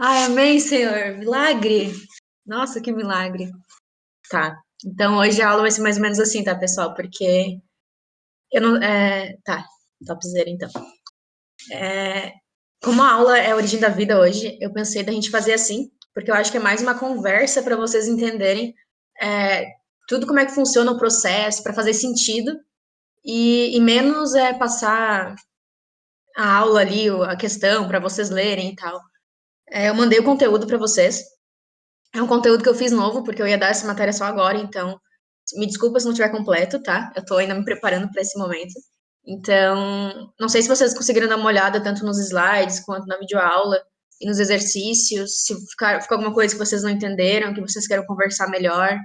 Ai, amém, Senhor. Milagre. Nossa, que milagre. Tá. Então, hoje a aula vai ser mais ou menos assim, tá, pessoal? Porque eu não. Tá. Topzera, então. Como a aula é a origem da vida hoje, eu pensei da gente fazer assim, porque eu acho que é mais uma conversa para vocês entenderem é, tudo como é que funciona o processo, para fazer sentido, e menos passar a aula ali, a questão, para vocês lerem e tal. Eu mandei o conteúdo para vocês. É um conteúdo que eu fiz novo, porque eu ia dar essa matéria só agora, então me desculpa se não estiver completo, tá? Eu tô ainda me preparando para esse momento. Então, não sei se vocês conseguiram dar uma olhada tanto nos slides quanto na videoaula e nos exercícios, se ficou alguma coisa que vocês não entenderam, que vocês queiram conversar melhor,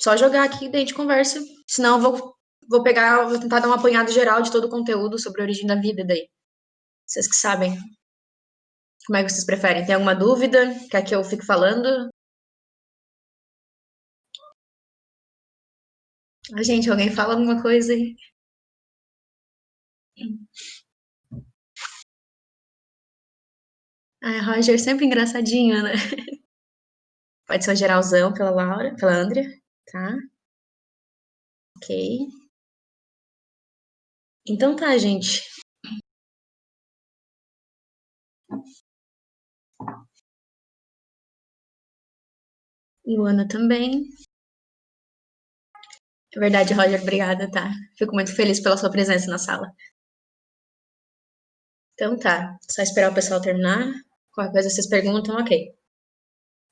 só jogar aqui e daí a gente conversa. Senão eu vou tentar dar um apanhado geral de todo o conteúdo sobre a origem da vida daí. Vocês que sabem. Como é que vocês preferem? Tem alguma dúvida? Quer que eu fique falando? Ah, gente, alguém fala alguma coisa aí? Ah, Roger sempre engraçadinho, né? Pode ser o geralzão pela Laura, pela Andrea, tá? Ok. Então tá, gente. Luana também. É verdade, Roger, obrigada, tá? Fico muito feliz pela sua presença na sala. Então tá, só esperar o pessoal terminar. Qualquer coisa vocês perguntam, ok.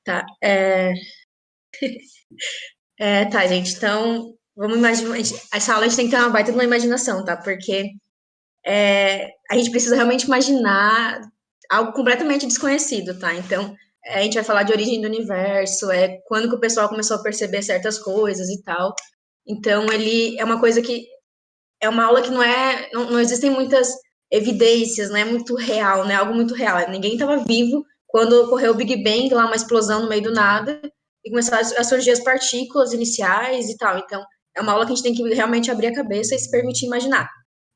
Tá, tá, gente. Então, vamos imaginar. Essa aula a gente tem que ter uma baita de uma imaginação, tá? Porque a gente precisa realmente imaginar algo completamente desconhecido, tá? Então, a gente vai falar de origem do universo, quando que o pessoal começou a perceber certas coisas e tal. Então, ele é uma coisa que é uma aula que não existem muitas evidências, não é muito real, né? Algo muito real. Ninguém estava vivo quando ocorreu o Big Bang, lá uma explosão no meio do nada, e começaram a surgir as partículas iniciais e tal. Então, é uma aula que a gente tem que realmente abrir a cabeça e se permitir imaginar.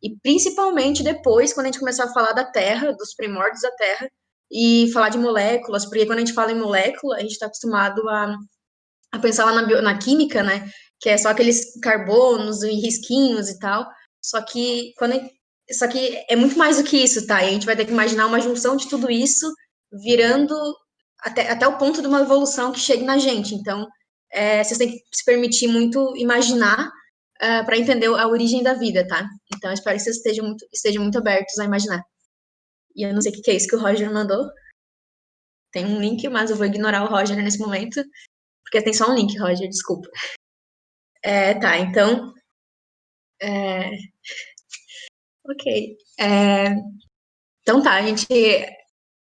E principalmente depois, quando a gente começar a falar da Terra, dos primórdios da Terra, e falar de moléculas, porque quando a gente fala em molécula, a gente está acostumado a pensar lá na química, né? Que é só aqueles carbonos e risquinhos e tal. Só que só que é muito mais do que isso, tá? E a gente vai ter que imaginar uma junção de tudo isso virando até o ponto de uma evolução que chegue na gente. Então, vocês têm que se permitir muito imaginar para entender a origem da vida, tá? Então, eu espero que vocês estejam muito abertos a imaginar. E eu não sei o que é isso que o Roger mandou. Tem um link, mas eu vou ignorar o Roger nesse momento, porque tem só um link, Roger, desculpa. Tá, então, ok. Então tá, a gente,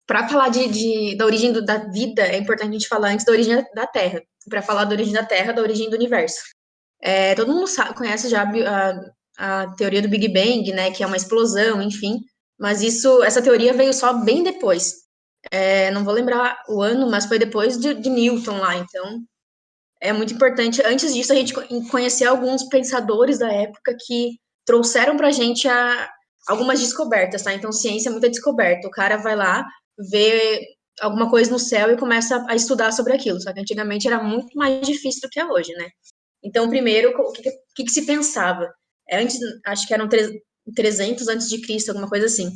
para falar da origem da vida, é importante a gente falar antes da origem da Terra. Para falar da origem da Terra, da origem do universo. Todo mundo conhece já a teoria do Big Bang, né, que é uma explosão, enfim, mas essa teoria veio só bem depois. Não vou lembrar o ano, mas foi depois de Newton lá, então é muito importante. Antes disso, a gente conhecer alguns pensadores da época que trouxeram para a gente algumas descobertas, tá? Então, ciência é muita descoberta. O cara vai lá, vê alguma coisa no céu e começa a estudar sobre aquilo. Só que antigamente era muito mais difícil do que é hoje, né? Então, primeiro, o que se pensava? Antes, acho que eram 300 antes de Cristo, alguma coisa assim.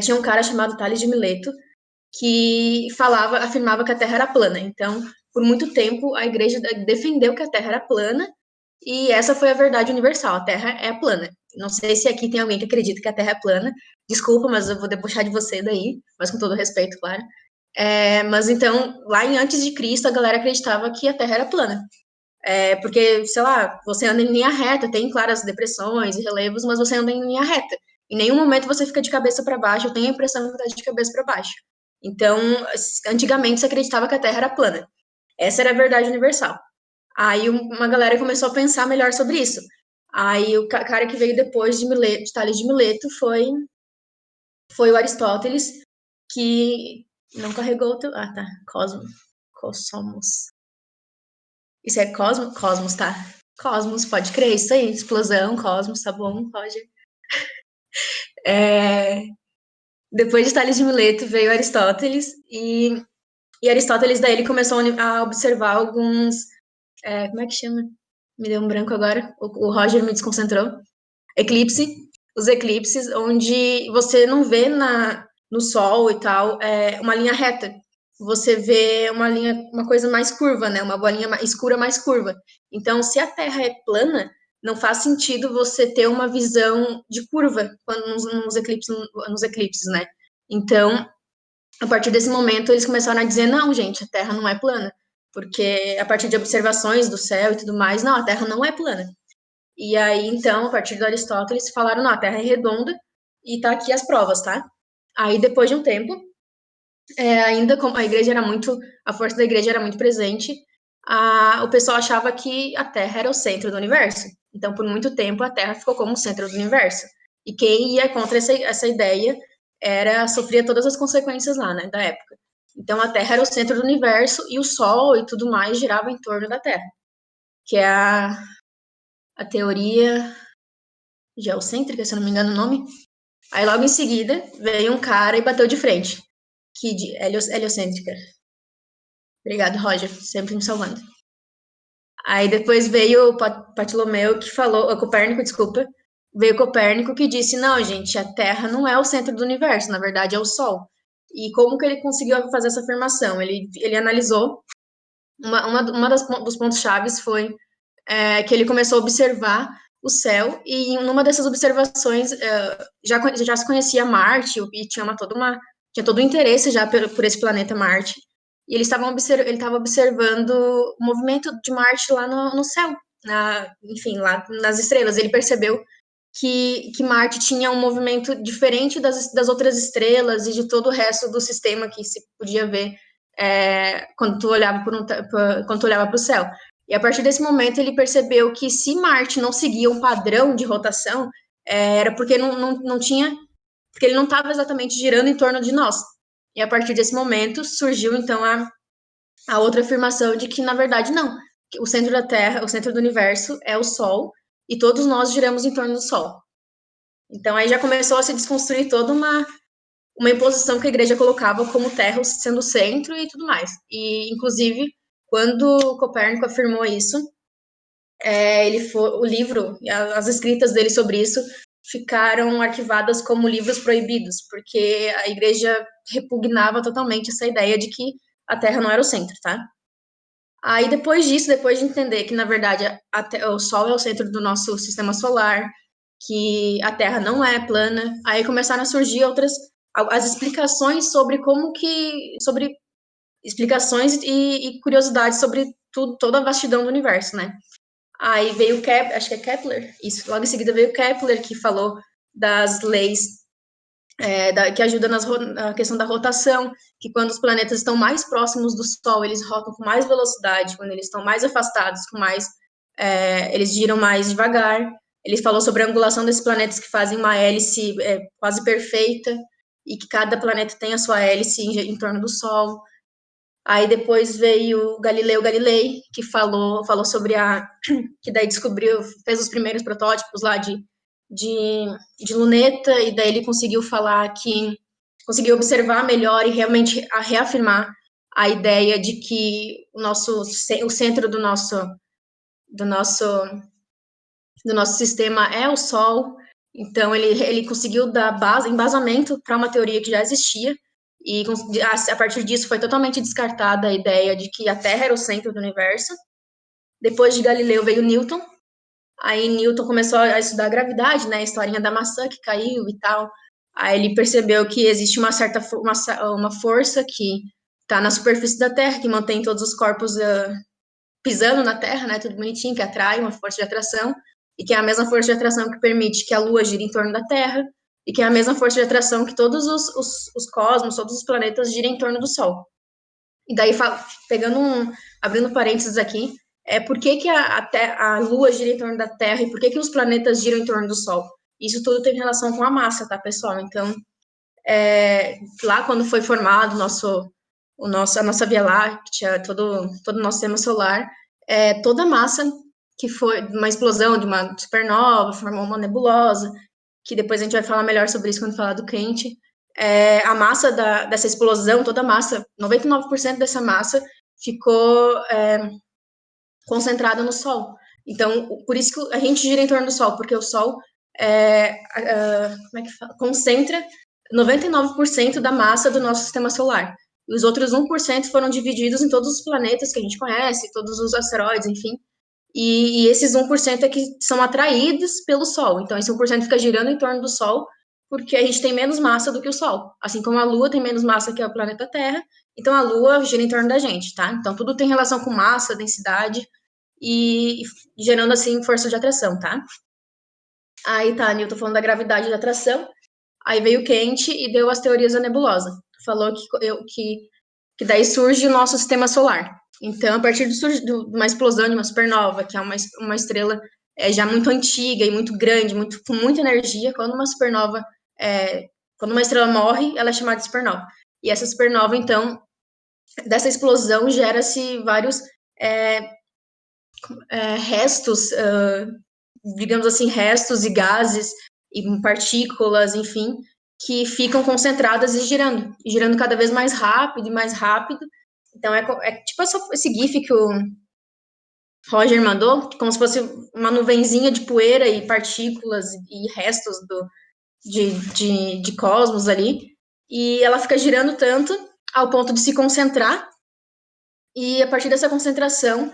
Tinha um cara chamado Tales de Mileto que afirmava que a Terra era plana. Então, por muito tempo, a igreja defendeu que a Terra era plana e essa foi a verdade universal. A Terra é plana. Não sei se aqui tem alguém que acredita que a Terra é plana. Desculpa, mas eu vou debochar de você daí, mas com todo respeito, claro. Mas então, lá em antes de Cristo, a galera acreditava que a Terra era plana. Porque, sei lá, você anda em linha reta, tem, claro, as depressões e relevos, mas você anda em linha reta. Em nenhum momento você fica de cabeça para baixo, eu tenho a impressão que está de cabeça para baixo. Então, antigamente se acreditava que a Terra era plana. Essa era a verdade universal. Aí uma galera começou a pensar melhor sobre isso. Aí o cara que veio depois de Tales de Mileto foi o Aristóteles, que não carregou o teu. Ah, tá. Cosmos. Isso é Cosmos, tá? Cosmos, pode crer, isso aí. Explosão, Cosmos, tá bom, Roger. Depois de Tales de Mileto veio Aristóteles, e Aristóteles daí ele começou a observar alguns, como é que chama? Me deu um branco agora, o Roger me desconcentrou. Eclipse, os eclipses, onde você não vê no Sol e tal, uma linha reta. Você vê uma linha, uma coisa mais curva, né? Uma bolinha mais escura, mais curva. Então, se a Terra é plana, não faz sentido você ter uma visão de curva quando nos eclipses, né? Então, a partir desse momento, eles começaram a dizer: não, gente, a Terra não é plana. Porque a partir de observações do céu e tudo mais, não, a Terra não é plana. E aí, então, a partir do Aristóteles, falaram: não, a Terra é redonda e tá aqui as provas, tá? Aí, depois de um tempo, ainda como a igreja era muito, a força da igreja era muito presente, o pessoal achava que a Terra era o centro do universo. Então, por muito tempo, a Terra ficou como o centro do universo. E quem ia contra essa ideia sofria todas as consequências lá, né, da época. Então, a Terra era o centro do universo e o Sol e tudo mais girava em torno da Terra, que é a teoria geocêntrica, se eu não me engano o nome. Aí logo em seguida veio um cara e bateu de frente. Heliocêntrica. Obrigado, Roger, sempre me salvando. Aí depois veio o Ptolomeu que falou, Copérnico, desculpa, veio Copérnico que disse: não, gente, a Terra não é o centro do universo, na verdade é o Sol. E como que ele conseguiu fazer essa afirmação? Ele analisou, dos pontos chaves foi que ele começou a observar o céu, e em uma dessas observações já se conhecia Marte, e tinha todo um interesse já por esse planeta Marte, e ele estava observando o movimento de Marte lá no céu, enfim, lá nas estrelas. Ele percebeu que Marte tinha um movimento diferente das outras estrelas e de todo o resto do sistema que se podia ver quando tu olhava para o céu. E a partir desse momento ele percebeu que se Marte não seguia um padrão de rotação, era porque não tinha, porque ele não estava exatamente girando em torno de nós. E a partir desse momento surgiu então a outra afirmação de que na verdade não, que o centro da Terra, o centro do universo é o Sol e todos nós giramos em torno do Sol. Então aí já começou a se desconstruir toda uma imposição que a igreja colocava como Terra sendo o centro e tudo mais. E inclusive quando Copérnico afirmou isso, o livro, as escritas dele sobre isso ficaram arquivadas como livros proibidos, porque a igreja repugnava totalmente essa ideia de que a Terra não era o centro, tá? Aí depois disso, depois de entender que na verdade o Sol é o centro do nosso sistema solar, que a Terra não é plana, aí começaram a surgir as explicações sobre explicações e curiosidades sobre toda a vastidão do universo, né? Aí veio Kepler, acho que é Kepler, isso. Logo em seguida veio Kepler, que falou das leis que ajudam na questão da rotação, que quando os planetas estão mais próximos do Sol, eles rotam com mais velocidade, quando eles estão mais afastados, eles giram mais devagar. Ele falou sobre a angulação desses planetas que fazem uma hélice quase perfeita, e que cada planeta tem a sua hélice em torno do Sol. Aí depois veio Galileu Galilei, que falou sobre que daí fez os primeiros protótipos lá de, de luneta, e daí ele conseguiu observar melhor e realmente reafirmar a ideia de que o centro do nosso, do nosso sistema é o Sol. Então ele conseguiu dar embasamento para uma teoria que já existia, e a partir disso foi totalmente descartada a ideia de que a Terra era o centro do universo. Depois de Galileu veio Newton. Aí Newton começou a estudar a gravidade, né, a historinha da maçã que caiu e tal. Aí ele percebeu que existe uma força que está na superfície da Terra, que mantém todos os corpos pisando na Terra, né, tudo bonitinho, que atrai uma força de atração, e que é a mesma força de atração que permite que a Lua gire em torno da Terra, e que é a mesma força de atração que todos os cosmos, todos os planetas girem em torno do Sol. E daí, abrindo parênteses aqui, por que a Lua gira em torno da Terra e por que os planetas giram em torno do Sol? Isso tudo tem relação com a massa, tá, pessoal? Então, lá quando foi formado a nossa Via Láctea, todo o nosso sistema solar, toda a massa que foi uma explosão de uma supernova, formou uma nebulosa, que depois a gente vai falar melhor sobre isso quando falar do quente. a massa dessa explosão, toda a massa, 99% dessa massa ficou concentrada no Sol. Então, por isso que a gente gira em torno do Sol, porque o Sol como é que fala? Concentra 99% da massa do nosso sistema solar. E os outros 1% foram divididos em todos os planetas que a gente conhece, todos os asteroides, enfim. E esses 1% é que são atraídos pelo Sol. Então, esse 1% fica girando em torno do Sol, porque a gente tem menos massa do que o Sol. Assim como a Lua tem menos massa que o planeta Terra, então a Lua gira em torno da gente, tá? Então, tudo tem relação com massa, densidade e gerando, assim, força de atração, tá? Aí tá, Newton falando da gravidade e da atração. Aí veio o Kent e deu as teorias da nebulosa. Falou que daí surge o nosso sistema solar. Então, a partir de uma explosão de uma supernova, que é uma estrela já muito antiga e muito grande, com muita energia, quando uma estrela morre, ela é chamada de supernova. E essa supernova, então, dessa explosão gera-se vários restos, digamos assim, restos e gases e partículas, enfim, que ficam concentradas e girando cada vez mais rápido e mais rápido. Então, tipo esse GIF que o Roger mandou, como se fosse uma nuvenzinha de poeira e partículas e restos de cosmos ali. E ela fica girando tanto ao ponto de se concentrar. E a partir dessa concentração,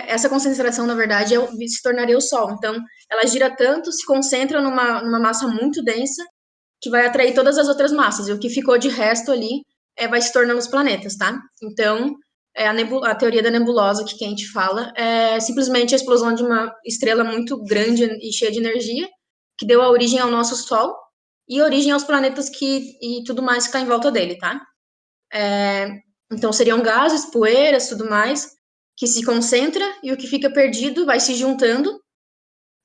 essa concentração, na verdade, se tornaria o Sol. Então, ela gira tanto, se concentra numa massa muito densa, que vai atrair todas as outras massas. E o que ficou de resto ali vai se tornando os planetas, tá? Então, a teoria da nebulosa que a gente fala é simplesmente a explosão de uma estrela muito grande e cheia de energia, que deu a origem ao nosso Sol e origem aos planetas e tudo mais que está em volta dele, tá? Então, seriam gases, poeiras, tudo mais, que se concentra e o que fica perdido vai se juntando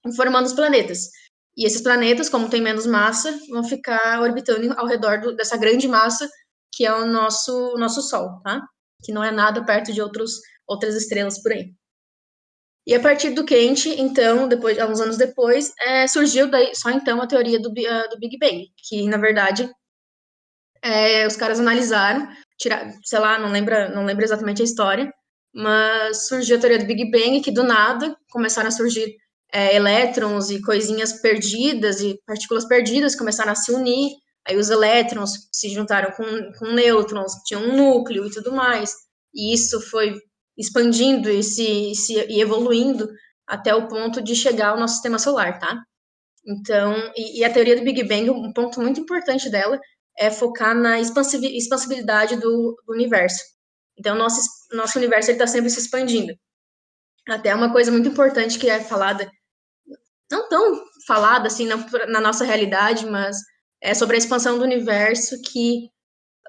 e formando os planetas. E esses planetas, como tem menos massa, vão ficar orbitando ao redor dessa grande massa que é o nosso Sol, tá? Que não é nada perto de outras estrelas por aí. E a partir do Kent, então, uns anos depois, surgiu daí, só então a teoria do Big Bang, que na verdade os caras analisaram, sei lá, não lembro exatamente a história, mas surgiu a teoria do Big Bang, que do nada começaram a surgir elétrons e coisinhas perdidas e partículas perdidas começaram a se unir, aí os elétrons se juntaram com nêutrons, tinham um núcleo e tudo mais, e isso foi expandindo e evoluindo até o ponto de chegar ao nosso sistema solar, tá? Então, e a teoria do Big Bang, um ponto muito importante dela é focar na expansibilidade do universo. Então, nosso universo está sempre se expandindo. Até uma coisa muito importante que é falada, não tão falada assim na nossa realidade, mas é sobre a expansão do universo, que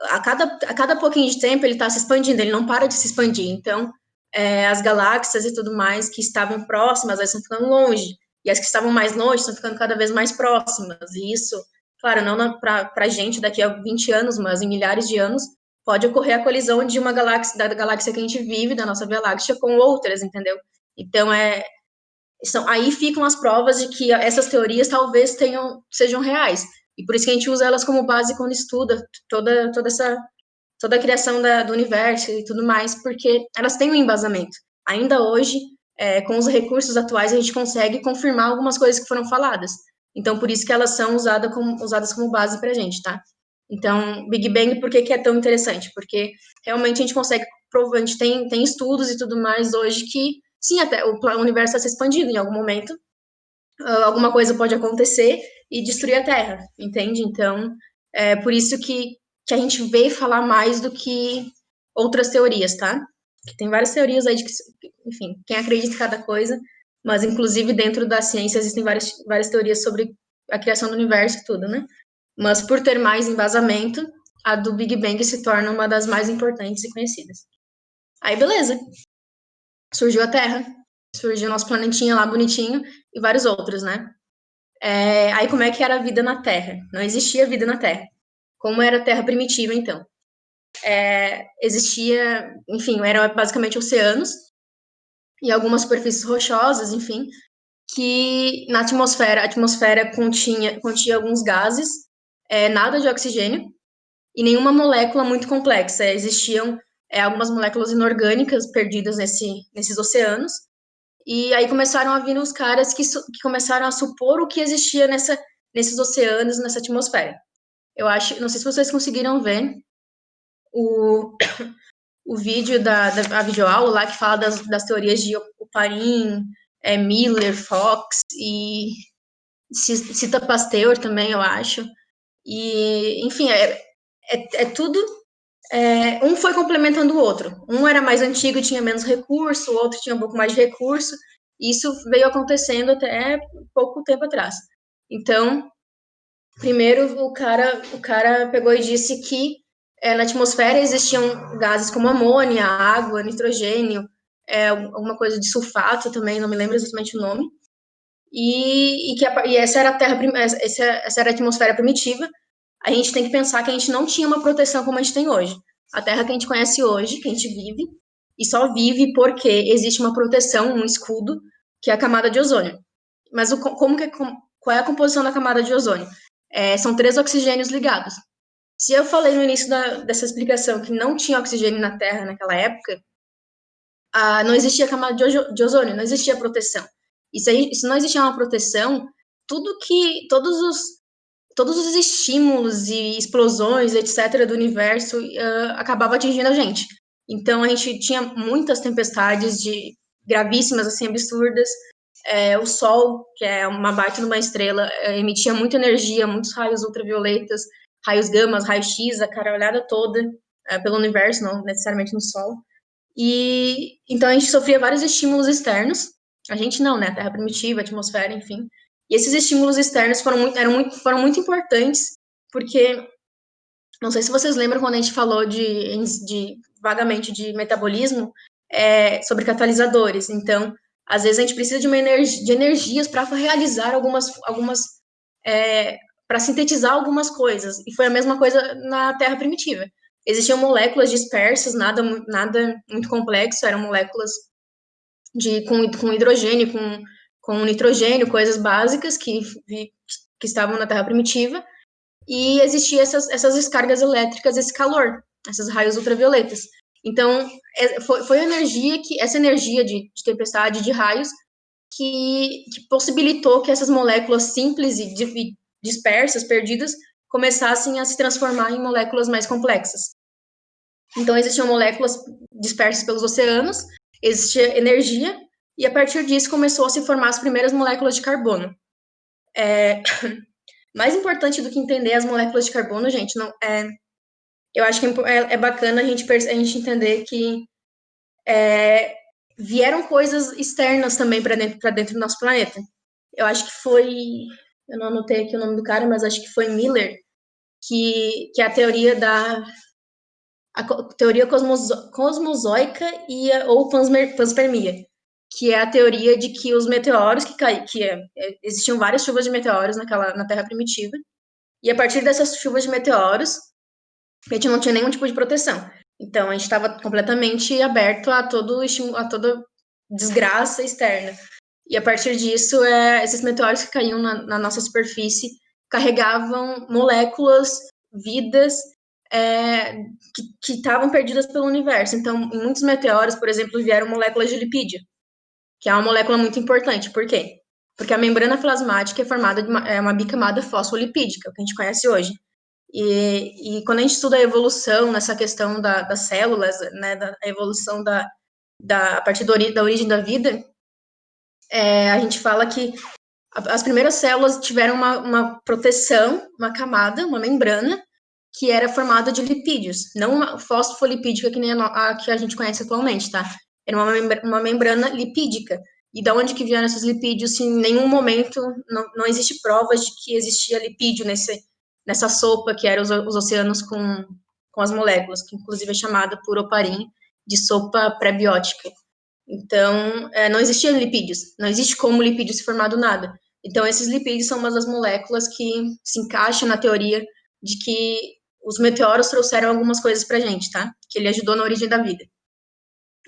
a cada pouquinho de tempo ele está se expandindo, ele não para de se expandir. Então, as galáxias e tudo mais que estavam próximas, elas estão ficando longe. E as que estavam mais longe estão ficando cada vez mais próximas. E isso, claro, não para a gente daqui a 20 anos, mas em milhares de anos, pode ocorrer a colisão de uma galáxia, da galáxia que a gente vive, da nossa Via Láctea, com outras, entendeu? Então, aí ficam as provas de que essas teorias talvez sejam reais. E por isso que a gente usa elas como base quando estuda toda a criação do universo e tudo mais, porque elas têm um embasamento. Ainda hoje, com os recursos atuais, a gente consegue confirmar algumas coisas que foram faladas. Então, por isso que elas são usadas como base para a gente, tá? Então, Big Bang, por que é tão interessante? Porque realmente a gente consegue provar, a gente tem estudos e tudo mais hoje que, sim, até o universo está se expandindo em algum momento, alguma coisa pode acontecer e destruir a Terra, entende? Então, é por isso que a gente vê falar mais do que outras teorias, tá? Tem várias teorias aí enfim, quem acredita em cada coisa, mas inclusive dentro da ciência existem várias teorias sobre a criação do universo e tudo, né? Mas por ter mais embasamento, a do Big Bang se torna uma das mais importantes e conhecidas. Aí, beleza. Surgiu a Terra, surgiu o nosso planetinha lá bonitinho e vários outros, né? Aí, como é que era a vida na Terra? Não existia vida na Terra. Como era a Terra primitiva, então? Existia, enfim, eram basicamente oceanos e algumas superfícies rochosas, enfim, que na atmosfera, a atmosfera continha alguns gases nada de oxigênio e nenhuma molécula muito complexa. Existiam algumas moléculas inorgânicas perdidas nesses oceanos. E aí começaram a vir os caras que começaram a supor o que existia nesses oceanos, nessa atmosfera. Eu acho, não sei se vocês conseguiram ver o, o vídeo da videoaula lá que fala das teorias de Oparin, Miller, Fox e cita Pasteur também, eu acho. E, enfim, tudo. Um foi complementando o outro. Um era mais antigo e tinha menos recurso, o outro tinha um pouco mais de recurso. Isso veio acontecendo até pouco tempo atrás. Então, primeiro o cara pegou e disse que na atmosfera existiam gases como amônia, água, nitrogênio, alguma coisa de sulfato também, não me lembro exatamente o nome. E essa era a Terra, essa era a atmosfera primitiva. A gente tem que pensar que a gente não tinha uma proteção como a gente tem hoje. A Terra que a gente conhece hoje, que a gente vive, e só vive porque existe uma proteção, um escudo, que é a camada de ozônio. Mas qual é a composição da camada de ozônio? São 3 oxigênios ligados. Se eu falei no início dessa explicação que não tinha oxigênio na Terra naquela época, não existia camada de ozônio, não existia proteção. E se não existia uma proteção, todos os estímulos e explosões, etc., do universo acabava atingindo a gente. Então, a gente tinha muitas tempestades gravíssimas, assim, absurdas. O Sol, que é uma baita de uma estrela, emitia muita energia, muitos raios ultravioletas, raios gamas, raios-x, a caralhada toda pelo universo, não necessariamente no Sol. E então a gente sofria vários estímulos externos. A gente não, né? A Terra primitiva, a atmosfera, enfim. E esses estímulos externos foram muito importantes, porque não sei se vocês lembram quando a gente falou vagamente de metabolismo, sobre catalisadores. Então, às vezes a gente precisa de energias para realizar para sintetizar algumas coisas. E foi a mesma coisa na Terra primitiva. Existiam moléculas dispersas, nada muito complexo, eram moléculas com hidrogênio, com nitrogênio, coisas básicas que estavam na Terra primitiva, e existiam essas descargas elétricas, esse calor, esses raios ultravioletas. Então, foi essa energia de tempestade, de raios, que possibilitou que essas moléculas simples e dispersas, perdidas, começassem a se transformar em moléculas mais complexas. Então, existiam moléculas dispersas pelos oceanos, existia energia, e a partir disso começou a se formar as primeiras moléculas de carbono. Mais importante do que entender as moléculas de carbono, gente, não eu acho que é bacana a gente entender que vieram coisas externas também para dentro do nosso planeta. Eu acho que eu não anotei aqui o nome do cara, mas acho que foi Miller, que é a teoria teoria cosmozoica ou panspermia, que é a teoria de que os meteoros existiam várias chuvas de meteoros na Terra primitiva, e a partir dessas chuvas de meteoros, a gente não tinha nenhum tipo de proteção. Então, a gente estava completamente aberto a toda desgraça externa. E a partir disso, esses meteoros que caíam na nossa superfície carregavam moléculas, vidas, que estavam perdidas pelo universo. Então, em muitos meteoros, por exemplo, vieram moléculas de lipídio, que é uma molécula muito importante. Por quê? Porque a membrana plasmática é formada de uma bicamada fosfolipídica, que a gente conhece hoje. E quando a gente estuda a evolução nessa questão das células, né, da evolução a partir da origem da vida, a gente fala que as primeiras células tiveram uma proteção, uma camada, uma membrana, que era formada de lipídios, não uma fosfolipídica que nem a que a gente conhece atualmente, tá? Era uma membrana lipídica. E da onde que vieram esses lipídios? Se em nenhum momento não existe provas de que existia lipídio nessa sopa que eram os oceanos com as moléculas, que inclusive é chamada por Oparin de sopa pré-biótica. Então, não existiam lipídios, não existe como lipídio se formar do nada. Então, esses lipídios são uma das moléculas que se encaixam na teoria de que os meteoros trouxeram algumas coisas pra gente, tá? Que ele ajudou na origem da vida.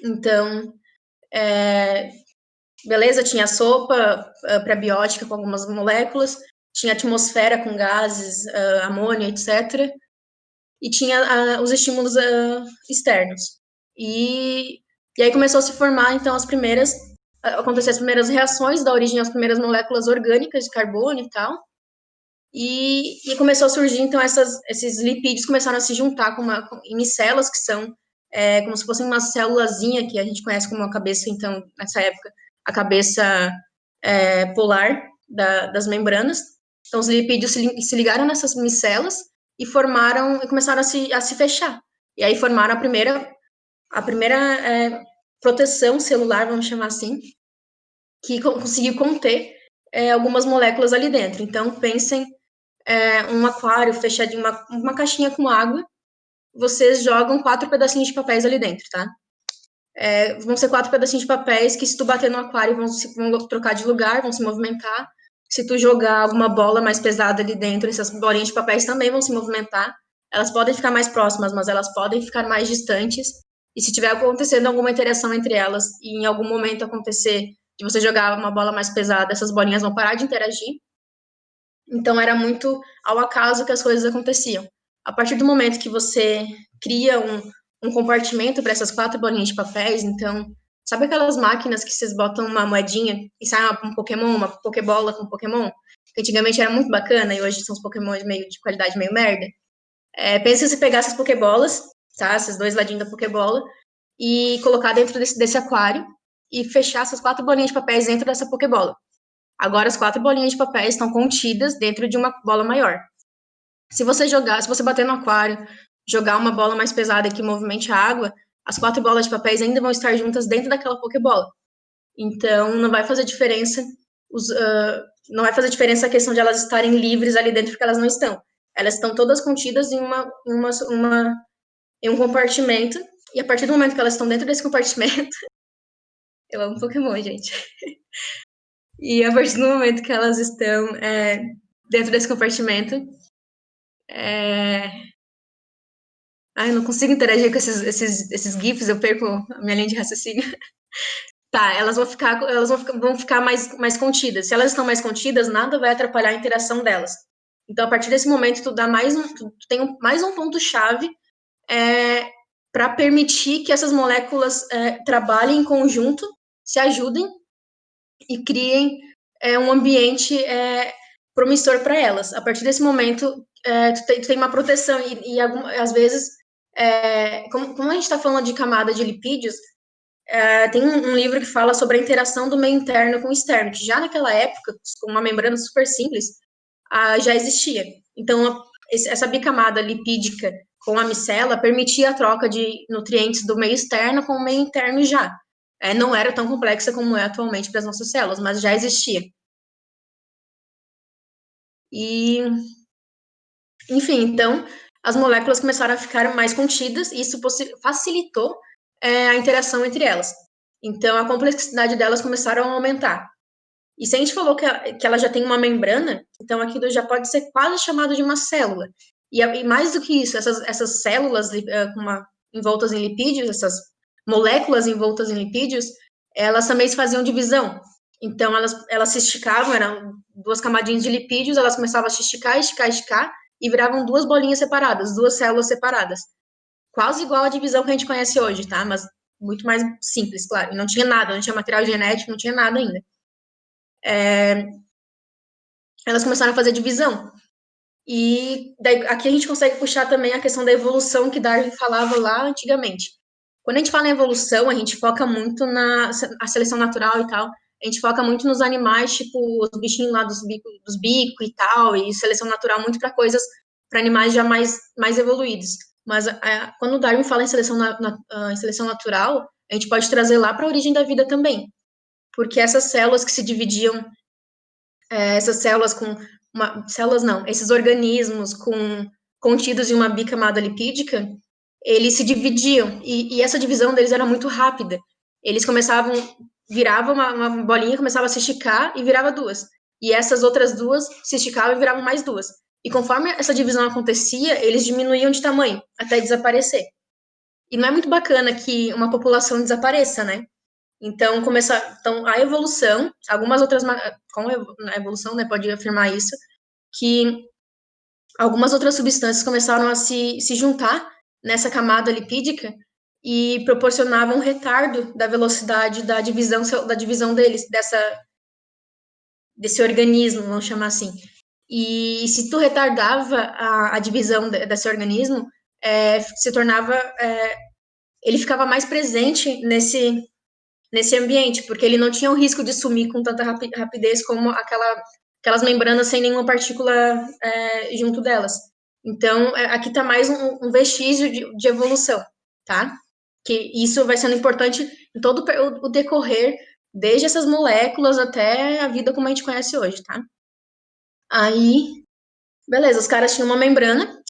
Então, beleza, tinha a sopa pré-biótica com algumas moléculas, tinha atmosfera com gases, amônia, etc. E tinha os estímulos externos. E aí começou a se formar, então, acontecer as primeiras reações, da origem às primeiras moléculas orgânicas de carbono e tal. E começou a surgir, então, esses lipídios começaram a se juntar em micelas, que são como se fosse uma célulazinha, que a gente conhece como a cabeça, então, nessa época, a cabeça polar das membranas. Então, os lipídios se ligaram nessas micelas e começaram a se fechar. E aí formaram a primeira proteção celular, vamos chamar assim, que conseguiu conter algumas moléculas ali dentro. Então, pensem um aquário fechadinho, uma caixinha com água, vocês jogam 4 pedacinhos de papéis ali dentro, tá? Vão ser 4 pedacinhos de papéis que, se tu bater no aquário, vão trocar de lugar, vão se movimentar. Se tu jogar alguma bola mais pesada ali dentro, essas bolinhas de papéis também vão se movimentar. Elas podem ficar mais próximas, mas elas podem ficar mais distantes. E se tiver acontecendo alguma interação entre elas, e em algum momento acontecer de você jogar uma bola mais pesada, essas bolinhas vão parar de interagir. Então, era muito ao acaso que as coisas aconteciam. A partir do momento que você cria um compartimento para essas 4 bolinhas de papéis, então, sabe aquelas máquinas que vocês botam uma moedinha e sai um Pokémon, uma Pokébola com Pokémon? Que antigamente era muito bacana e hoje são os Pokémons meio de qualidade meio merda. Pensa se você pegar essas Pokébolas, tá? Esses 2 ladinhos da Pokébola, e colocar dentro desse aquário e fechar essas 4 bolinhas de papéis dentro dessa Pokébola. Agora, as 4 bolinhas de papel estão contidas dentro de uma bola maior. Se você bater no aquário, jogar uma bola mais pesada que movimente a água, as 4 bolas de papéis ainda vão estar juntas dentro daquela Pokébola. Então, não vai fazer diferença, não vai fazer diferença a questão de elas estarem livres ali dentro, porque elas não estão. Elas estão todas contidas em um compartimento, e a partir do momento que elas estão dentro desse compartimento, eu amo Pokémon, gente. E a partir do momento que elas estão dentro desse compartimento, Ai, eu não consigo interagir com esses GIFs, eu perco a minha linha de raciocínio. Tá, elas vão ficar mais contidas. Se elas estão mais contidas, nada vai atrapalhar a interação delas. Então, a partir desse momento, tu tem mais um ponto-chave para permitir que essas moléculas trabalhem em conjunto, se ajudem e criem um ambiente promissor para elas. A partir desse momento, tu tem uma proteção e às vezes, como a gente está falando de camada de lipídios, tem um livro que fala sobre a interação do meio interno com o externo, que já naquela época, com uma membrana super simples, já existia. Então, essa bicamada lipídica com a micela permitia a troca de nutrientes do meio externo com o meio interno já. Não era tão complexa como é atualmente para as nossas células, mas já existia. E, enfim, então, as moléculas começaram a ficar mais contidas e isso facilitou a interação entre elas. Então, a complexidade delas começaram a aumentar. E se a gente falou que ela já tem uma membrana, então aquilo já pode ser quase chamado de uma célula. E mais do que isso, essas células envoltas em lipídios, essas moléculas envoltas em lipídios, elas também se faziam divisão. Então, elas se esticavam, eram 2 camadinhas de lipídios, elas começavam a se esticar, e viravam 2 bolinhas separadas, 2 células separadas. Quase igual a divisão que a gente conhece hoje, tá? Mas muito mais simples, claro. E não tinha nada, não tinha material genético, não tinha nada ainda. Elas começaram a fazer divisão. E daí, aqui a gente consegue puxar também a questão da evolução que Darwin falava lá antigamente. Quando a gente fala em evolução, a gente foca muito na seleção natural e tal. A gente foca muito nos animais, tipo os bichinhos lá dos bicos e tal, e seleção natural muito para coisas, para animais já mais evoluídos. Mas quando Darwin fala em seleção natural, a gente pode trazer lá para a origem da vida também. Porque essas células que se dividiam, essas células células não, esses organismos contidos em uma bicamada lipídica, eles se dividiam, e essa divisão deles era muito rápida. Eles virava uma bolinha, começava a se esticar e virava 2. E essas outras 2 se esticavam e viravam mais 2. E conforme essa divisão acontecia, eles diminuíam de tamanho, até desaparecer. E não é muito bacana que uma população desapareça, né? Então, a evolução, algumas outras, com a evolução, né, pode afirmar isso, que algumas outras substâncias começaram a se juntar nessa camada lipídica e proporcionavam um retardo da velocidade da divisão deles, desse organismo, vamos chamar assim. E se tu retardava a divisão desse organismo, se tornava, ele ficava mais presente nesse ambiente, porque ele não tinha o risco de sumir com tanta rapidez como aquelas membranas sem nenhuma partícula junto delas. Então, aqui está mais um vestígio de evolução, tá? Que isso vai sendo importante em todo o decorrer, desde essas moléculas até a vida como a gente conhece hoje, tá? Aí, beleza, os caras tinham uma membrana,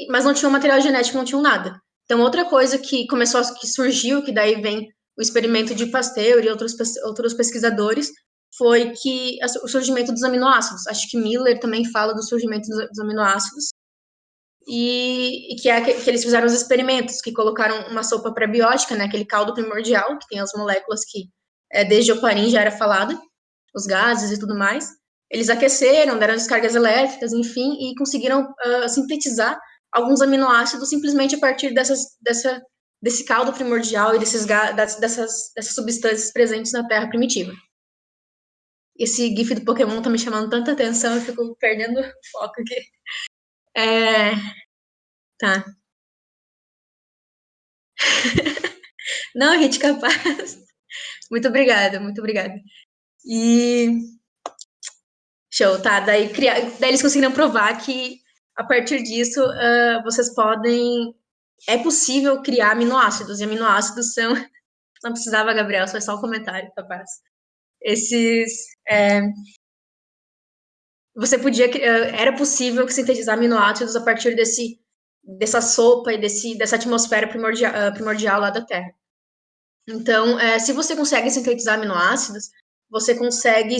mas não tinham material genético, não tinham nada. Então, outra coisa que surgiu, que daí vem o experimento de Pasteur e outros pesquisadores, foi o surgimento dos aminoácidos. Acho que Miller também fala do surgimento dos aminoácidos. E que eles fizeram os experimentos, que colocaram uma sopa prebiótica, né, aquele caldo primordial, que tem as moléculas que desde o Oparin já era falado, os gases e tudo mais. Eles aqueceram, deram descargas elétricas, enfim, e conseguiram sintetizar alguns aminoácidos simplesmente a partir desse caldo primordial e dessas substâncias presentes na Terra primitiva. Esse GIF do Pokémon tá me chamando tanta atenção, eu fico perdendo foco aqui. Tá. Não, gente, capaz. Muito obrigada, muito obrigada. E show, tá? Daí eles conseguiram provar que a partir disso vocês podem. É possível criar aminoácidos, e aminoácidos são. Não precisava, Gabriel, foi só um comentário, capaz. Esses. Você podia. Era possível sintetizar aminoácidos a partir dessa sopa e dessa atmosfera primordial lá da Terra. Então, se você consegue sintetizar aminoácidos, você consegue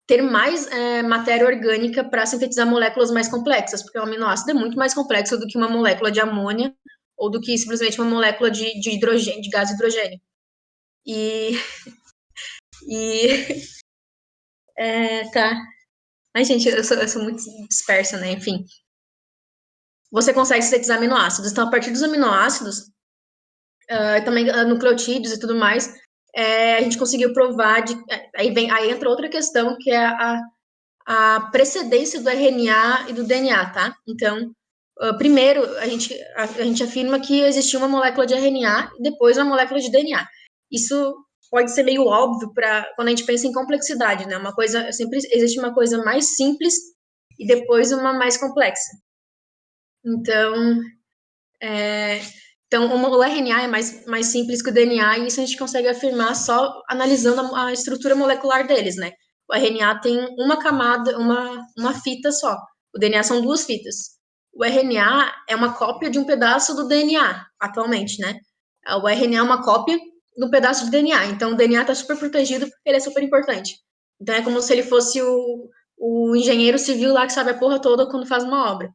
ter mais matéria orgânica para sintetizar moléculas mais complexas, porque o aminoácido é muito mais complexo do que uma molécula de amônia ou do que simplesmente uma molécula de hidrogênio, de gás hidrogênio. E tá. Ai, gente, eu sou muito dispersa, né? Enfim. Você consegue sintetizar aminoácidos. Então, a partir dos aminoácidos, também nucleotídeos e tudo mais, a gente conseguiu provar aí entra outra questão, que é a precedência do RNA e do DNA, tá? Então, primeiro, a gente afirma que existia uma molécula de RNA e depois uma molécula de DNA. Isso pode ser meio óbvio quando a gente pensa em complexidade, né? Sempre existe uma coisa mais simples e depois uma mais complexa. Então, o RNA é mais simples que o DNA, e isso a gente consegue afirmar só analisando a estrutura molecular deles, né? O RNA tem uma camada, uma fita só. O DNA são duas fitas. O RNA é uma cópia de um pedaço do DNA, atualmente, né? O RNA é uma cópia de um pedaço de DNA. Então, o DNA está super protegido porque ele é super importante. Então, é como se ele fosse o engenheiro civil lá que sabe a porra toda quando faz uma obra.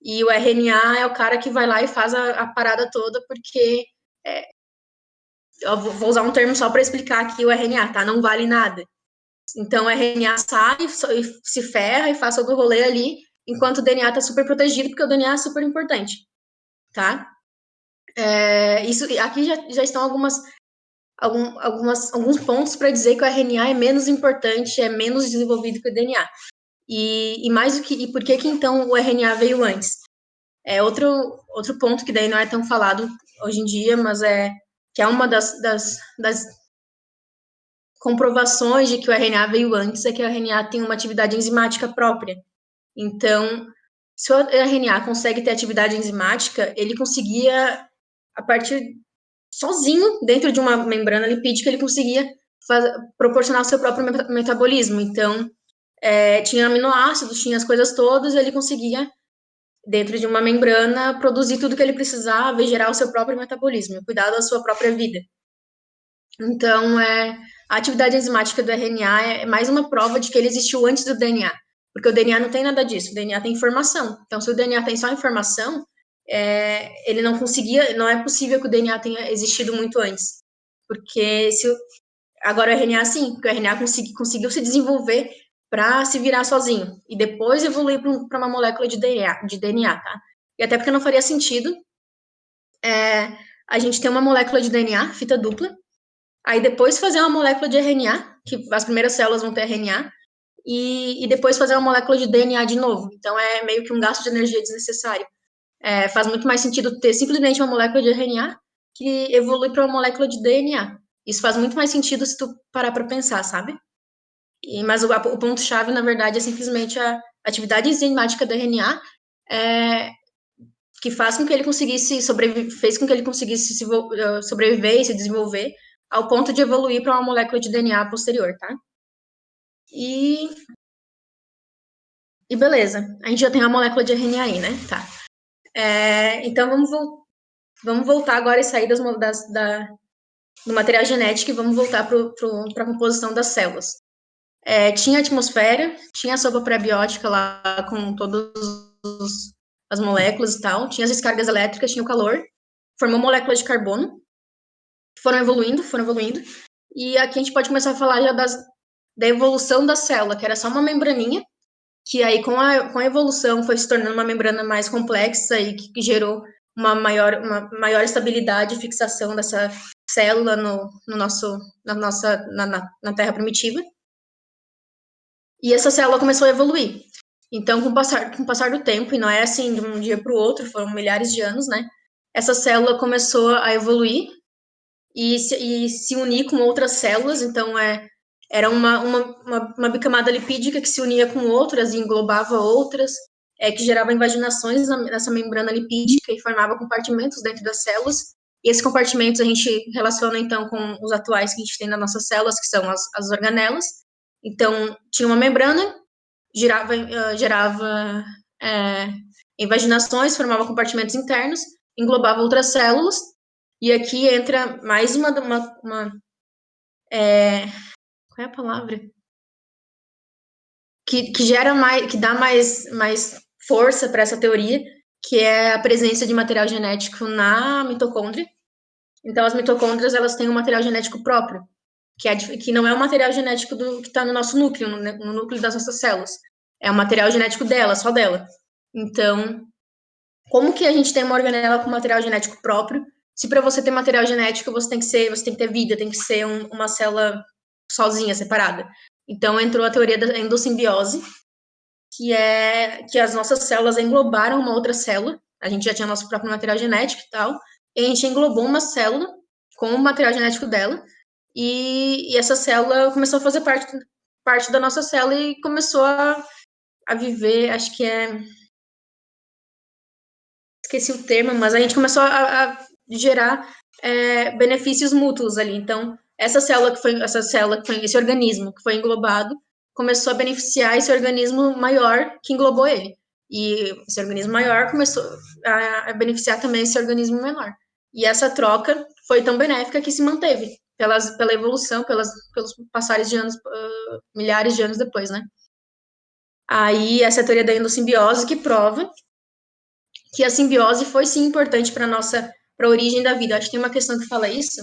E o RNA é o cara que vai lá e faz a parada toda, porque eu vou usar um termo só para explicar aqui o RNA, tá? Não vale nada. Então, o RNA sai e se ferra e faz todo o rolê ali, enquanto o DNA está super protegido, porque o DNA é super importante, tá? Aqui já estão alguns pontos para dizer que o RNA é menos importante, é menos desenvolvido que o DNA. E mais do que. E por que então o RNA veio antes? Outro ponto que daí não é tão falado hoje em dia, mas que é uma das comprovações de que o RNA veio antes, é que o RNA tem uma atividade enzimática própria. Então, se o RNA consegue ter atividade enzimática, ele conseguia, a partir sozinho, dentro de uma membrana lipídica, ele conseguia proporcionar o seu próprio metabolismo. Então, tinha aminoácidos, tinha as coisas todas, ele conseguia, dentro de uma membrana, produzir tudo que ele precisava e gerar o seu próprio metabolismo, cuidar da sua própria vida. Então, a atividade enzimática do RNA é mais uma prova de que ele existiu antes do DNA, porque o DNA não tem nada disso, o DNA tem informação. Então, se o DNA tem só informação, ele não é possível que o DNA tenha existido muito antes, porque agora o RNA sim, porque o RNA conseguiu se desenvolver para se virar sozinho e depois evoluir para uma molécula de DNA, tá? E até porque não faria sentido a gente ter uma molécula de DNA, fita dupla, aí depois fazer uma molécula de RNA, que as primeiras células vão ter RNA, e depois fazer uma molécula de DNA de novo. Então é meio que um gasto de energia desnecessário. Faz muito mais sentido ter simplesmente uma molécula de RNA que evolui para uma molécula de DNA. Isso faz muito mais sentido se tu parar para pensar, sabe? Mas o ponto-chave, na verdade, é simplesmente a atividade enzimática do RNA, que faz com que ele conseguisse fez com que ele conseguisse sobreviver e se desenvolver ao ponto de evoluir para uma molécula de DNA posterior, tá? E beleza, a gente já tem uma molécula de RNA aí, né? Tá. Então vamos voltar agora e sair do material genético e vamos voltar para a composição das células. Tinha atmosfera, tinha a sopa pré-biótica lá com todas as moléculas e tal, tinha as descargas elétricas, tinha o calor, formou moléculas de carbono, foram evoluindo, e aqui a gente pode começar a falar já da evolução da célula, que era só uma membraninha, que aí com a evolução foi se tornando uma membrana mais complexa e que gerou uma maior estabilidade e fixação dessa célula na Terra primitiva. E essa célula começou a evoluir. Então, com o passar do tempo, e não é assim de um dia para o outro, foram milhares de anos, né? Essa célula começou a evoluir e se unir com outras células. Então, era uma bicamada lipídica que se unia com outras e englobava outras, que gerava invaginações nessa membrana lipídica e formava compartimentos dentro das células. E esses compartimentos a gente relaciona, então, com os atuais que a gente tem nas nossas células, que são as organelas. Então, tinha uma membrana, gerava invaginações, formava compartimentos internos, englobava outras células, e aqui entra mais qual é a palavra? Que gera mais, que dá mais força para essa teoria, que é a presença de material genético na mitocôndria. Então, as mitocôndrias, elas têm um material genético próprio, que não é o material genético que está no nosso núcleo, no núcleo das nossas células. É o material genético dela, só dela. Então, como que a gente tem uma organela com material genético próprio? Se para você ter material genético, você tem que ter vida, tem que ser uma célula sozinha, separada. Então, entrou a teoria da endossimbiose, que as nossas células englobaram uma outra célula. A gente já tinha nosso próprio material genético e tal, e a gente englobou uma célula com o material genético dela, e essa célula começou a fazer parte da nossa célula e começou a viver, acho que esqueci o termo, mas a gente começou a gerar benefícios mútuos ali. Então, esse organismo que foi englobado, começou a beneficiar esse organismo maior que englobou ele. E esse organismo maior começou a beneficiar também esse organismo menor. E essa troca foi tão benéfica que se manteve pela evolução, pelos passares de anos, milhares de anos depois, né? Aí, essa é a teoria da endossimbiose que prova que a simbiose foi sim importante para a origem da vida. Acho que tem uma questão que fala isso,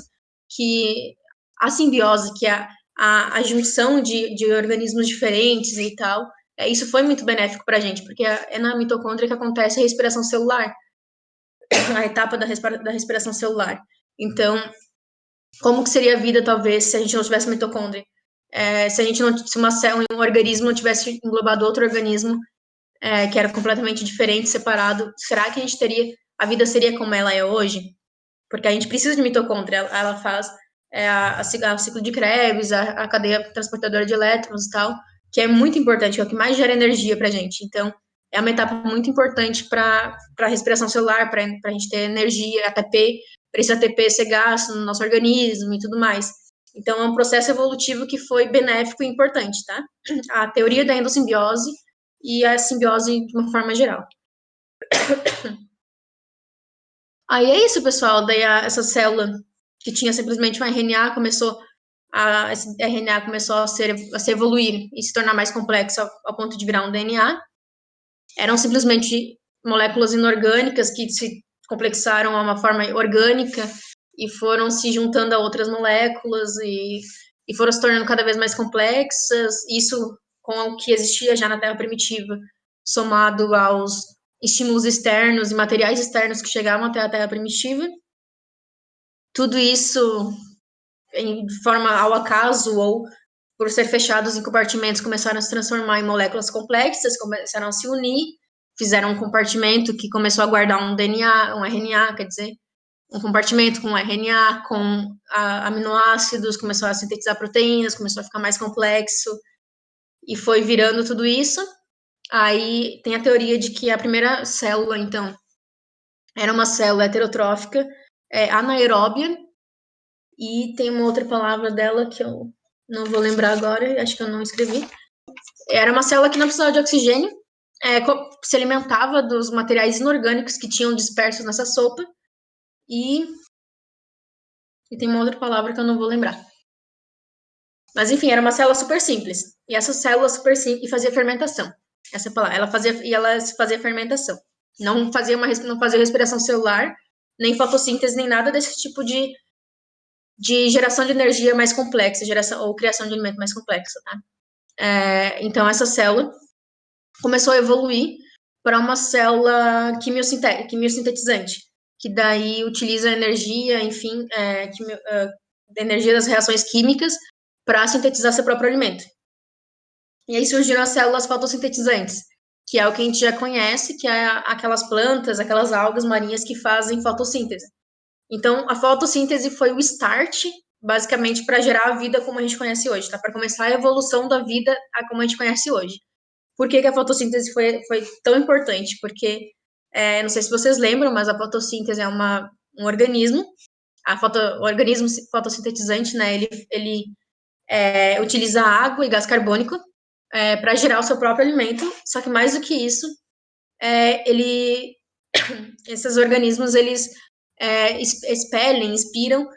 que a simbiose, que é a junção de organismos diferentes e tal, isso foi muito benéfico para a gente, porque é na mitocôndria que acontece a respiração celular, a etapa da respiração celular. Então, como que seria a vida, talvez, se a gente não tivesse mitocôndria? Se um organismo não tivesse englobado outro organismo, que era completamente diferente, separado, será que a vida seria como ela é hoje? Porque a gente precisa de mitocôndria, ela faz o ciclo de Krebs, a cadeia transportadora de elétrons e tal, que é muito importante, é o que mais gera energia para a gente. Então, é uma etapa muito importante para a respiração celular, para a gente ter energia, ATP, para esse ATP ser gasto no nosso organismo e tudo mais. Então, é um processo evolutivo que foi benéfico e importante, tá? A teoria da endossimbiose e a simbiose de uma forma geral. Aí é isso, pessoal. Daí essa célula que tinha simplesmente um RNA esse RNA começou a se evoluir e se tornar mais complexo ao ponto de virar um DNA. Eram simplesmente moléculas inorgânicas que se complexaram a uma forma orgânica e foram se juntando a outras moléculas e foram se tornando cada vez mais complexas. Isso com o que existia já na Terra primitiva, somado aos estímulos externos e materiais externos que chegavam até a Terra primitiva, tudo isso, de forma ao acaso ou por ser fechados em compartimentos, começaram a se transformar em moléculas complexas, começaram a se unir, fizeram um compartimento que começou a guardar um DNA, um RNA, quer dizer, um compartimento com RNA, com aminoácidos, começou a sintetizar proteínas, começou a ficar mais complexo, e foi virando tudo isso. Aí tem a teoria de que a primeira célula, então, era uma célula heterotrófica, anaeróbia, e tem uma outra palavra dela que eu não vou lembrar agora, acho que eu não escrevi. Era uma célula que não precisava de oxigênio, se alimentava dos materiais inorgânicos que tinham dispersos nessa sopa, e tem uma outra palavra que eu não vou lembrar. Mas enfim, era uma célula super simples. E essa célula super simples fazia fermentação. Essa é a palavra. Ela fazia fermentação. Não fazia respiração celular, nem fotossíntese, nem nada desse tipo de geração de energia mais complexa, ou criação de alimento mais complexa, tá? Então, essa célula começou a evoluir para uma célula quimiosintetizante, que daí utiliza energia, enfim, energia das reações químicas para sintetizar seu próprio alimento. E aí surgiram as células fotossintetizantes, que é o que a gente já conhece, que é aquelas plantas, aquelas algas marinhas que fazem fotossíntese. Então, a fotossíntese foi o start, basicamente, para gerar a vida como a gente conhece hoje, tá? Para começar a evolução da vida a como a gente conhece hoje. Por que a fotossíntese foi tão importante? Porque, não sei se vocês lembram, mas a fotossíntese é um organismo, o organismo fotossintetizante, né, ele utiliza água e gás carbônico para gerar o seu próprio alimento, só que mais do que isso, esses organismos, eles inspiram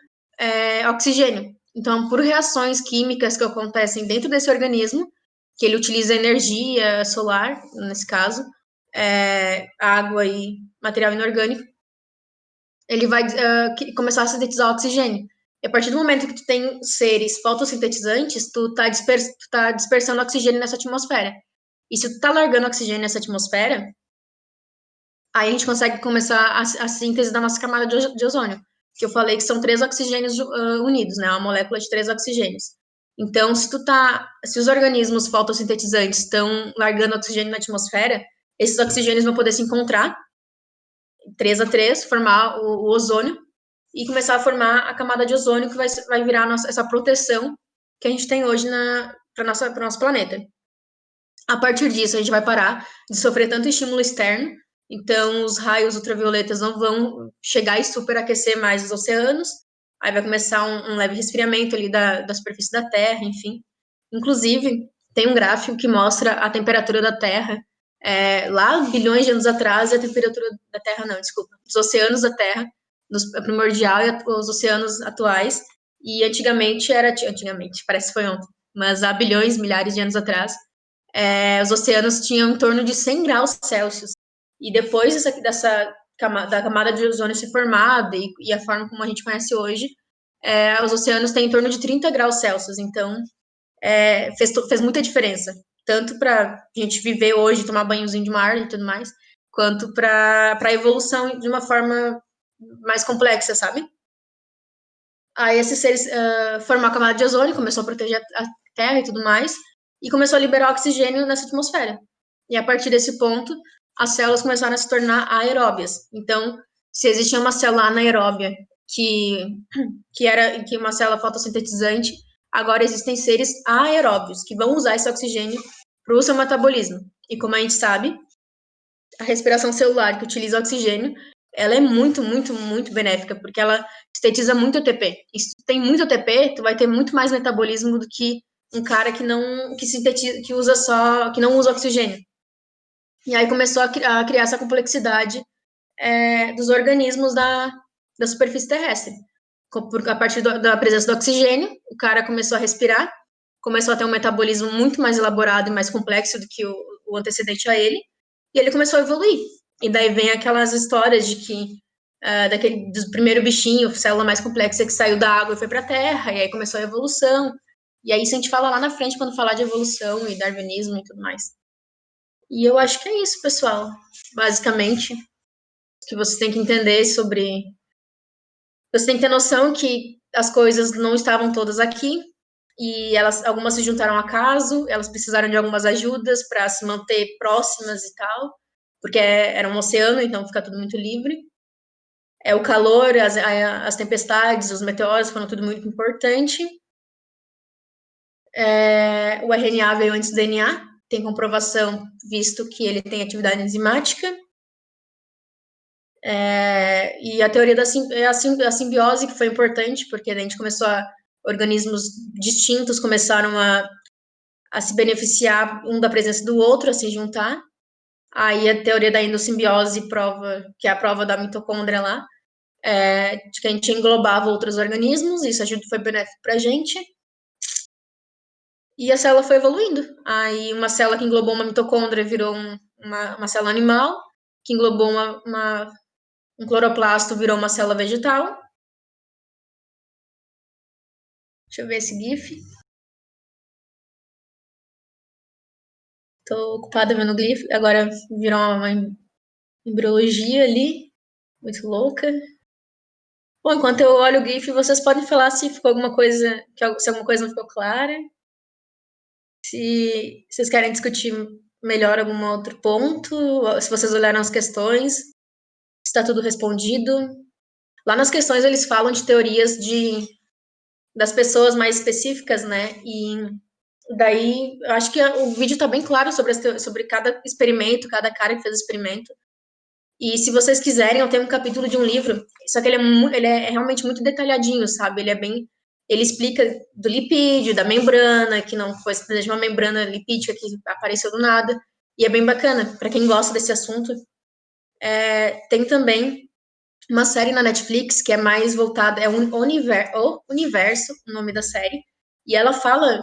oxigênio. Então, por reações químicas que acontecem dentro desse organismo, que ele utiliza energia solar, nesse caso, água e material inorgânico, ele vai começar a sintetizar oxigênio. E a partir do momento que tu tem seres fotossintetizantes, tu tá dispersando oxigênio nessa atmosfera. E se tu tá largando oxigênio nessa atmosfera, aí a gente consegue começar a síntese da nossa camada de ozônio, que eu falei que são 3 oxigênios unidos, né? Uma molécula de 3 oxigênios. Então, se os organismos fotossintetizantes estão largando oxigênio na atmosfera, esses oxigênios vão poder se encontrar 3 a 3, formar o ozônio e começar a formar a camada de ozônio que vai virar essa proteção que a gente tem hoje para o nosso planeta. A partir disso, a gente vai parar de sofrer tanto estímulo externo, então os raios ultravioletas não vão chegar e superaquecer mais os oceanos, aí vai começar um leve resfriamento ali da superfície da Terra, enfim. Inclusive, tem um gráfico que mostra a temperatura da Terra lá bilhões de anos atrás, e a temperatura da Terra, não, desculpa, os oceanos da Terra, a primordial e os oceanos atuais, e antigamente, parece que foi ontem, mas há bilhões, milhares de anos atrás, os oceanos tinham em torno de 100 graus Celsius. E depois da camada de ozônio ser formada e a forma como a gente conhece hoje, os oceanos têm em torno de 30 graus Celsius. Então, fez muita diferença. Tanto para a gente viver hoje, tomar banhozinho de mar e tudo mais, quanto para a evolução de uma forma mais complexa, sabe? Aí esses seres formaram a camada de ozônio, começou a proteger a Terra e tudo mais, e começou a liberar oxigênio nessa atmosfera. E a partir desse ponto, as células começaram a se tornar aeróbias. Então, se existia uma célula anaeróbia que era uma célula fotossintetizante, agora existem seres aeróbios que vão usar esse oxigênio para o seu metabolismo. E como a gente sabe, a respiração celular que utiliza oxigênio, ela é muito, muito, muito benéfica, porque ela sintetiza muito ATP. E se tu tem muito ATP, tu vai ter muito mais metabolismo do que um cara que não usa oxigênio. E aí começou a criar essa complexidade dos organismos da superfície terrestre. A partir da presença do oxigênio, o cara começou a respirar, começou a ter um metabolismo muito mais elaborado e mais complexo do que o antecedente a ele, e ele começou a evoluir. E daí vem aquelas histórias de que do primeiro bichinho, célula mais complexa que saiu da água e foi para a Terra, e aí começou a evolução. E aí isso a gente fala lá na frente quando falar de evolução e darwinismo e tudo mais. E eu acho que é isso, pessoal. Basicamente, que você tem que entender sobre. Você tem que ter noção que as coisas não estavam todas aqui e algumas se juntaram ao acaso, elas precisaram de algumas ajudas para se manter próximas e tal, porque era um oceano, então fica tudo muito livre. O calor, as tempestades, os meteoros foram tudo muito importante. O RNA veio antes do DNA, tem comprovação, visto que ele tem atividade enzimática. E a teoria a simbiose, que foi importante, porque a gente organismos distintos começaram a se beneficiar um da presença do outro, a se juntar. Aí a teoria da endossimbiose prova, que é a prova da mitocôndria lá, de que a gente englobava outros organismos, isso foi benéfico para a gente. E a célula foi evoluindo. Aí uma célula que englobou uma mitocôndria virou uma célula animal, que englobou um cloroplasto virou uma célula vegetal. Deixa eu ver esse GIF. Tô ocupada vendo o GIF. Agora virou uma embriologia ali. Muito louca. Bom, enquanto eu olho o GIF, vocês podem falar se ficou alguma coisa, se alguma coisa não ficou clara. Se vocês querem discutir melhor algum outro ponto, se vocês olharam as questões, se está tudo respondido. Lá nas questões eles falam de teorias das pessoas mais específicas, né? E daí eu acho que o vídeo está bem claro sobre cada experimento, cada cara que fez o experimento. E se vocês quiserem, eu tenho um capítulo de um livro, só que ele é realmente muito detalhadinho, sabe? Ele explica do lipídio, da membrana, que não foi simplesmente uma membrana lipídica que apareceu do nada. E é bem bacana, para quem gosta desse assunto. Tem também uma série na Netflix que é mais voltada, O Universo, o nome da série. E ela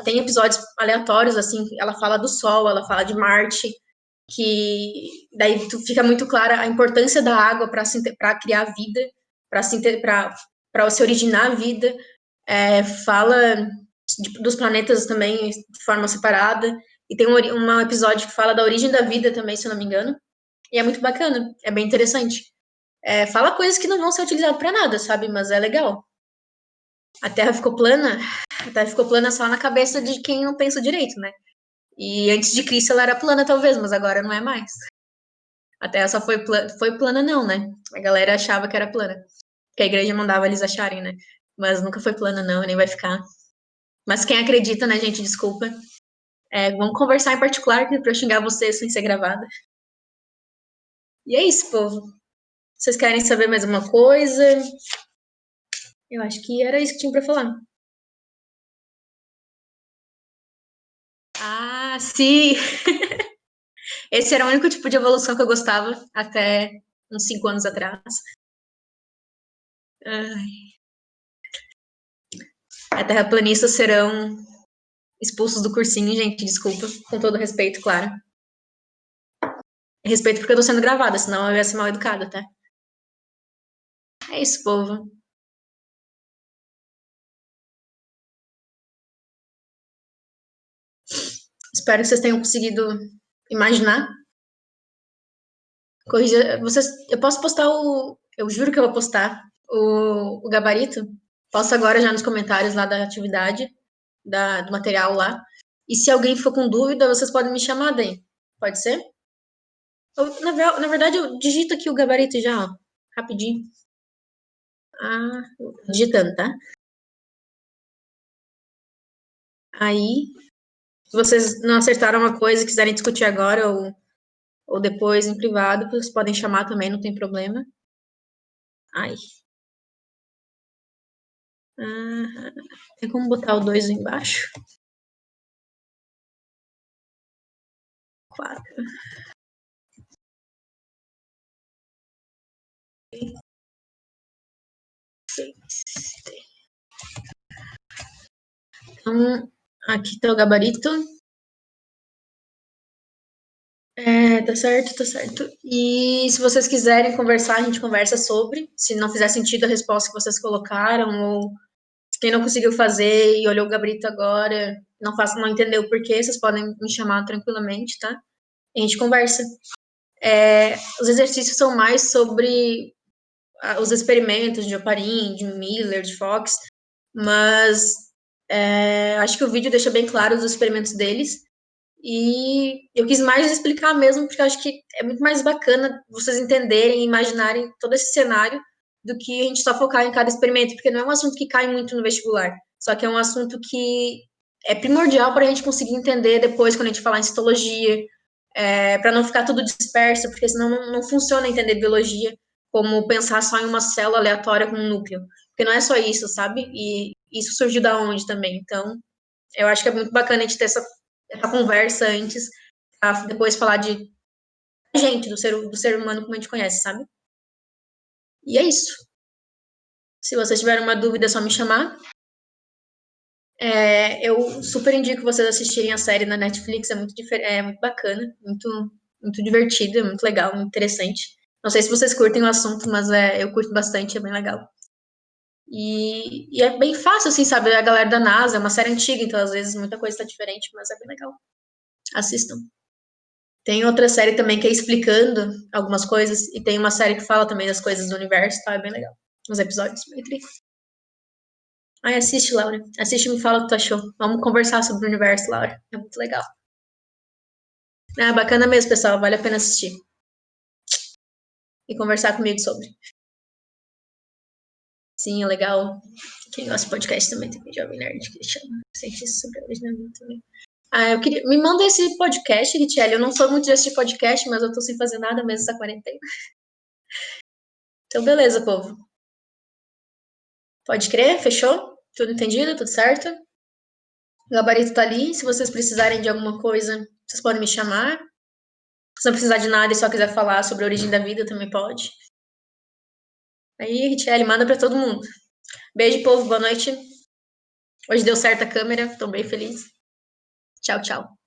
tem episódios aleatórios, assim, ela fala do Sol, ela fala de Marte, que daí fica muito clara a importância da água para criar vida, para se originar a vida. Fala dos planetas também de forma separada. E tem um episódio que fala da origem da vida também, se eu não me engano. E é muito bacana, é bem interessante. Fala coisas que não vão ser utilizadas para nada, sabe? Mas é legal. A Terra ficou plana. A Terra ficou plana só na cabeça de quem não pensa direito, né? E antes de Cristo ela era plana, talvez, mas agora não é mais. A Terra só foi plana, não, né? A galera achava que era plana. Que a igreja mandava eles acharem, né? Mas nunca foi plana, não, nem vai ficar. Mas quem acredita, né, gente? Desculpa. Vamos conversar em particular pra eu xingar vocês sem ser gravada. E é isso, povo. Vocês querem saber mais uma coisa? Eu acho que era isso que tinha pra falar. Ah, sim! Esse era o único tipo de evolução que eu gostava até uns 5 anos atrás. Terraplanistas serão expulsos do cursinho, gente, desculpa, com todo respeito, claro. Respeito porque eu tô sendo gravada, senão eu ia ser mal educada, tá? É isso, povo. Espero que vocês tenham conseguido imaginar. Eu posso postar eu juro que eu vou postar o gabarito. Posto agora já nos comentários lá da atividade, do material lá. E se alguém for com dúvida, vocês podem me chamar daí. Pode ser? Na verdade, eu digito aqui o gabarito já, ó. Rapidinho. Digitando, tá? Aí, se vocês não acertaram uma coisa e quiserem discutir agora ou depois em privado, vocês podem chamar também, não tem problema. Ai. Tem como botar o 2 embaixo? 4. Então, aqui tá o gabarito. Tá certo, tá certo. E se vocês quiserem conversar, a gente conversa sobre. Se não fizer sentido a resposta que vocês colocaram, ou Quem não conseguiu fazer e olhou o gabarito agora, não entendeu o porquê, vocês podem me chamar tranquilamente, tá? E a gente conversa. Os exercícios são mais sobre os experimentos de Oparin, de Miller, de Fox, mas acho que o vídeo deixa bem claro os experimentos deles. E eu quis mais explicar mesmo, porque eu acho que é muito mais bacana vocês entenderem e imaginarem todo esse cenário do que a gente só focar em cada experimento, porque não é um assunto que cai muito no vestibular, só que é um assunto que é primordial para a gente conseguir entender depois quando a gente falar em citologia, para não ficar tudo disperso, porque senão não funciona entender biologia como pensar só em uma célula aleatória com um núcleo, porque não é só isso, sabe? E isso surgiu da onde também, então eu acho que é muito bacana a gente ter essa conversa antes, pra depois falar de gente, do ser humano como a gente conhece, sabe? E é isso. Se vocês tiverem uma dúvida, é só me chamar. Eu super indico vocês assistirem a série na Netflix, é muito bacana, muito divertida, muito legal, muito interessante. Não sei se vocês curtem o assunto, mas eu curto bastante, é bem legal. E é bem fácil, assim, sabe? A galera da NASA, é uma série antiga, então às vezes muita coisa tá diferente, mas é bem legal. Assistam. Tem outra série também que é explicando algumas coisas, e tem uma série que fala também das coisas do universo, tá? É bem legal. Os episódios, bem tri. Ai, assiste, Laura. Assiste e me fala o que tu achou. Vamos conversar sobre o universo, Laura. É muito legal. É bacana mesmo, pessoal. Vale a pena assistir. E conversar comigo sobre. Sim, é legal. Quem gosta de podcast também tem Jovem Nerd que chama. Cientista sobre a origem também. Eu queria. Me manda esse podcast, Richelle. Eu não sou muito de assistir podcast, mas eu tô sem fazer nada mesmo essa quarentena. Então, beleza, povo. Pode crer? Fechou? Tudo entendido? Tudo certo? O gabarito tá ali. Se vocês precisarem de alguma coisa, vocês podem me chamar. Se não precisar de nada e só quiser falar sobre a origem da vida, também pode. Aí, Richelle, manda pra todo mundo. Beijo, povo. Boa noite. Hoje deu certo a câmera. Tô bem feliz. Tchau, tchau.